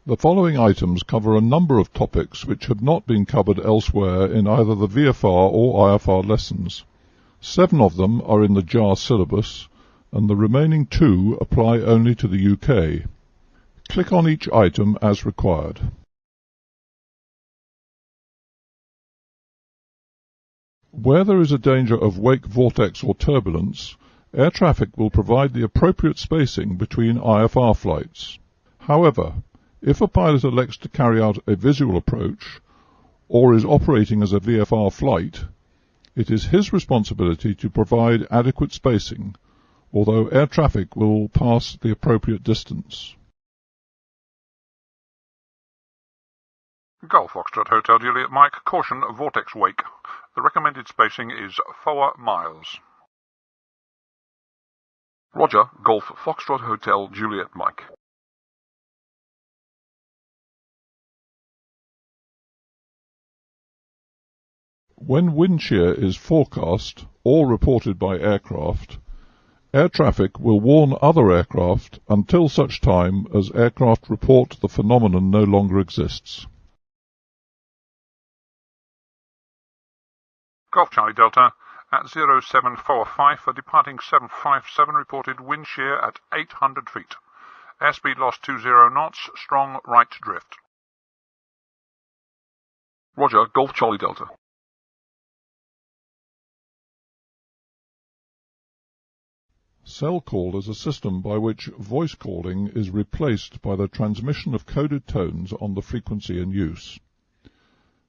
The following items cover a number of topics which have not been covered elsewhere in either the VFR or IFR lessons. 7 of them are in the JAR syllabus, and the remaining 2 apply only to the UK. Click on each item as required. Where there is a danger of wake vortex or turbulence, air traffic will provide the appropriate spacing between IFR flights. However, if a pilot elects to carry out a visual approach, or is operating as a VFR flight, it is his responsibility to provide adequate spacing, although air traffic will pass the appropriate distance. Golf Foxtrot Hotel Juliet Mike, caution vortex wake. The recommended spacing is 4 miles. Roger, Golf Foxtrot Hotel Juliet Mike. When wind shear is forecast or reported by aircraft, air traffic will warn other aircraft until such time as aircraft report the phenomenon no longer exists. Golf Charlie Delta at 0745 for departing 757 reported wind shear at 800 feet. Airspeed lost 20 knots, strong right drift. Roger, Golf Charlie Delta. Cell call is a system by which voice calling is replaced by the transmission of coded tones on the frequency in use.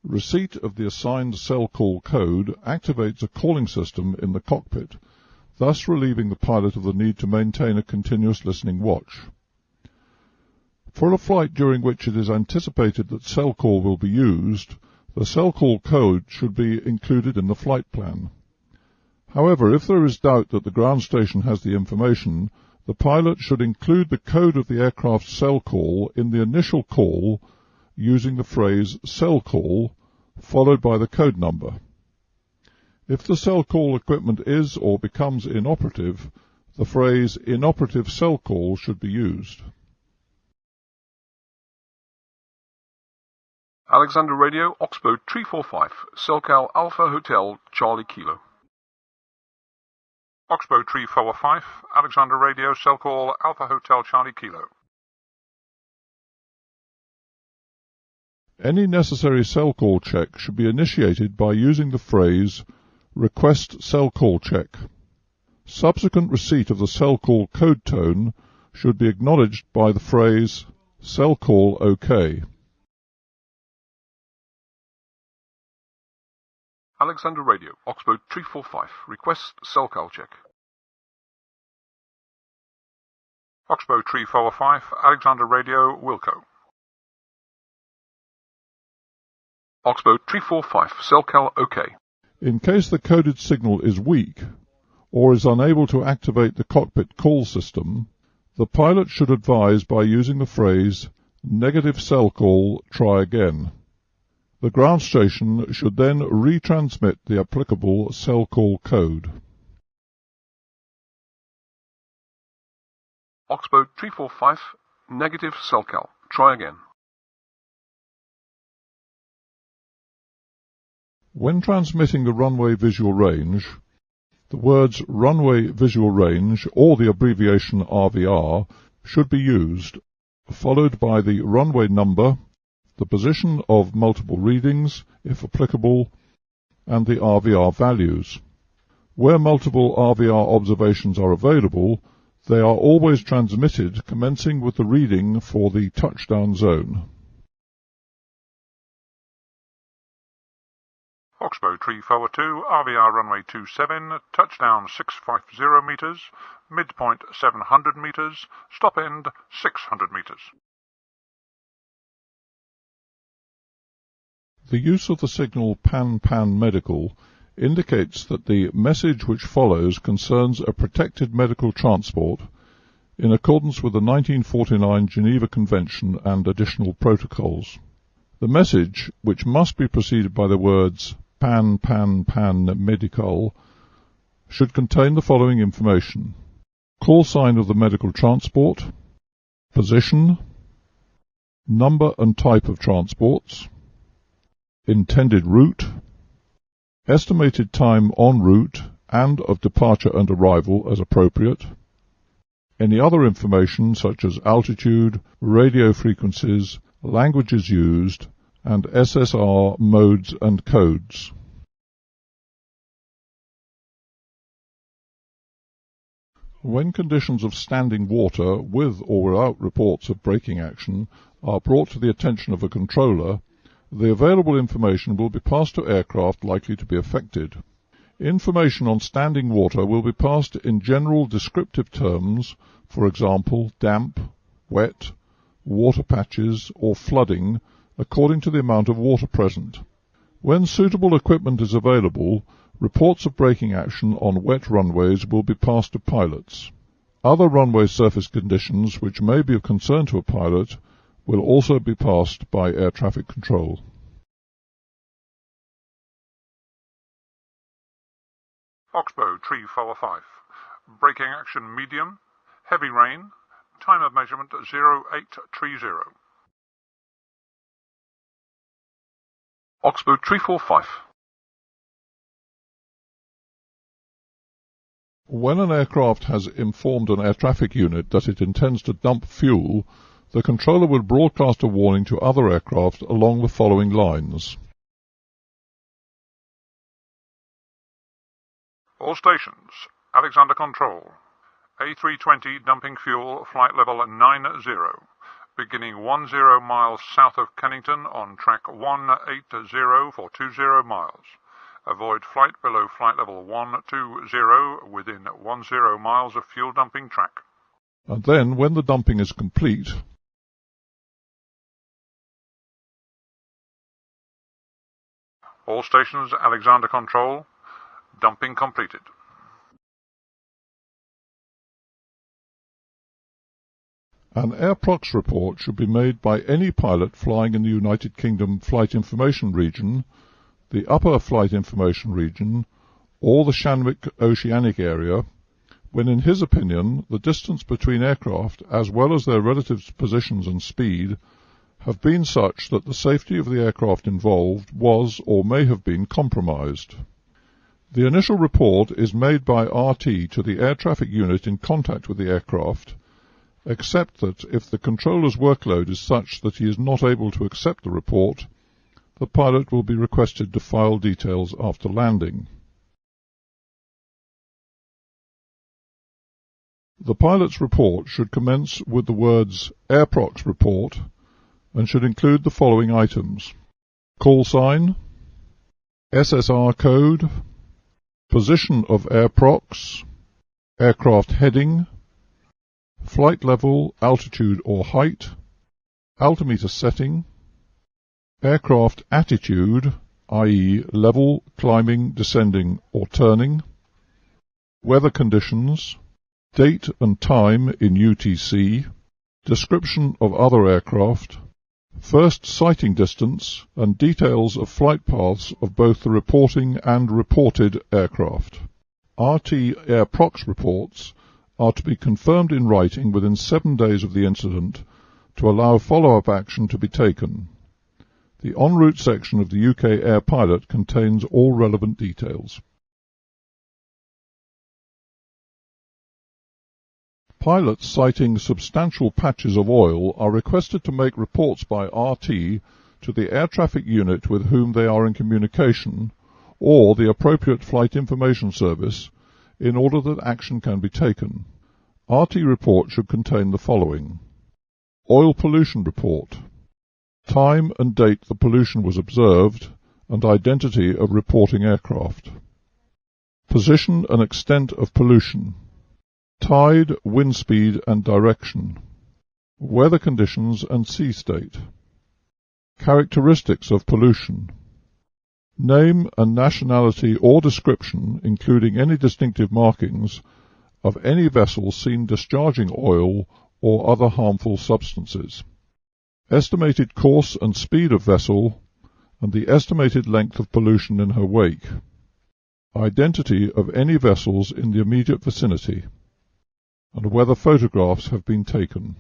Receipt of the assigned cell call code activates a calling system in the cockpit, thus relieving the pilot of the need to maintain a continuous listening watch. For a flight during which it is anticipated that cell call will be used, the cell call code should be included in the flight plan. However, if there is doubt that the ground station has the information, the pilot should include the code of the aircraft's cell call in the initial call using the phrase cell call followed by the code number. If the cell call equipment is or becomes inoperative, the phrase inoperative cell call should be used. Alexander Radio, Oxbow 345, Selcal Alpha Hotel, Charlie Kilo. Oxbow 3445, Alexander Radio, Selcall Alpha Hotel Charlie Kilo. Any necessary cell call check should be initiated by using the phrase request cell call check. Subsequent receipt of the cell call code tone should be acknowledged by the phrase cell call OK. Alexander Radio, Oxbow 345, request cell call check. Oxbow 3445, Alexander Radio, Wilco. Oxbow 345, cell call OK. In case the coded signal is weak or is unable to activate the cockpit call system, the pilot should advise by using the phrase negative cell call, try again. The ground station should then retransmit the applicable cell call code. Oxbow 345, negative cell call, try again. When transmitting the runway visual range, the words runway visual range or the abbreviation RVR should be used, followed by the runway number, the position of multiple readings, if applicable, and the RVR values. Where multiple RVR observations are available, they are always transmitted commencing with the reading for the touchdown zone. Oxbow 342, RVR runway 27, touchdown 650 meters, midpoint 700 meters, stop end 600 meters. The use of the signal pan-pan medical indicates that the message which follows concerns a protected medical transport in accordance with the 1949 Geneva Convention and additional protocols. The message, which must be preceded by the words pan-pan-pan medical, should contain the following information: call sign of the medical transport, position, number and type of transports, intended route, estimated time en route and of departure and arrival as appropriate, any other information such as altitude, radio frequencies, languages used, and SSR modes and codes. When conditions of standing water with or without reports of braking action are brought to the attention of a controller, the available information will be passed to aircraft likely to be affected. Information on standing water will be passed in general descriptive terms, for example, damp, wet, water patches, or flooding, according to the amount of water present. When suitable equipment is available, reports of braking action on wet runways will be passed to pilots. Other runway surface conditions which may be of concern to a pilot will also be passed by air traffic control. Oxbow Tree 45. Braking action medium. Heavy rain. Time of measurement 0830. Oxbow Tree 45. When an aircraft has informed an air traffic unit that it intends to dump fuel, the controller will broadcast a warning to other aircraft along the following lines. All stations, Alexander Control. A320 dumping fuel, flight level 90, beginning 10 miles south of Kennington on track 180 for 20 miles. Avoid flight below flight level 120 within 10 miles of fuel dumping track. And then, when the dumping is complete, all stations, Alexander Control. Dumping completed. an airprox report should be made by any pilot flying in the United Kingdom Flight Information Region, the Upper Flight Information Region, or the Shanwick Oceanic Area, when in his opinion the distance between aircraft, as well as their relative positions and speed, have been such that the safety of the aircraft involved was or may have been compromised. The initial report is made by RT to the air traffic unit in contact with the aircraft, except that if the controller's workload is such that he is not able to accept the report, the pilot will be requested to file details after landing. The pilot's report should commence with the words "Airprox Report" and should include the following items: call sign, SSR code, position of airprox, aircraft heading, flight level, altitude or height, altimeter setting, aircraft attitude, i.e. level, climbing, descending or turning, weather conditions, date and time in UTC, description of other aircraft, first sighting distance, and details of flight paths of both the reporting and reported aircraft. RT airprox reports are to be confirmed in writing within 7 days of the incident to allow follow-up action to be taken. The en route section of the UK Air Pilot contains all relevant details. Pilots citing substantial patches of oil are requested to make reports by RT to the air traffic unit with whom they are in communication, or the appropriate flight information service, in order that action can be taken. RT report should contain the following: oil pollution report, time and date the pollution was observed, and identity of reporting aircraft, position and extent of pollution, tide, wind speed and direction, weather conditions and sea state, characteristics of pollution, name and nationality or description, including any distinctive markings, of any vessel seen discharging oil or other harmful substances, estimated course and speed of vessel, and the estimated length of pollution in her wake, identity of any vessels in the immediate vicinity, and whether photographs have been taken.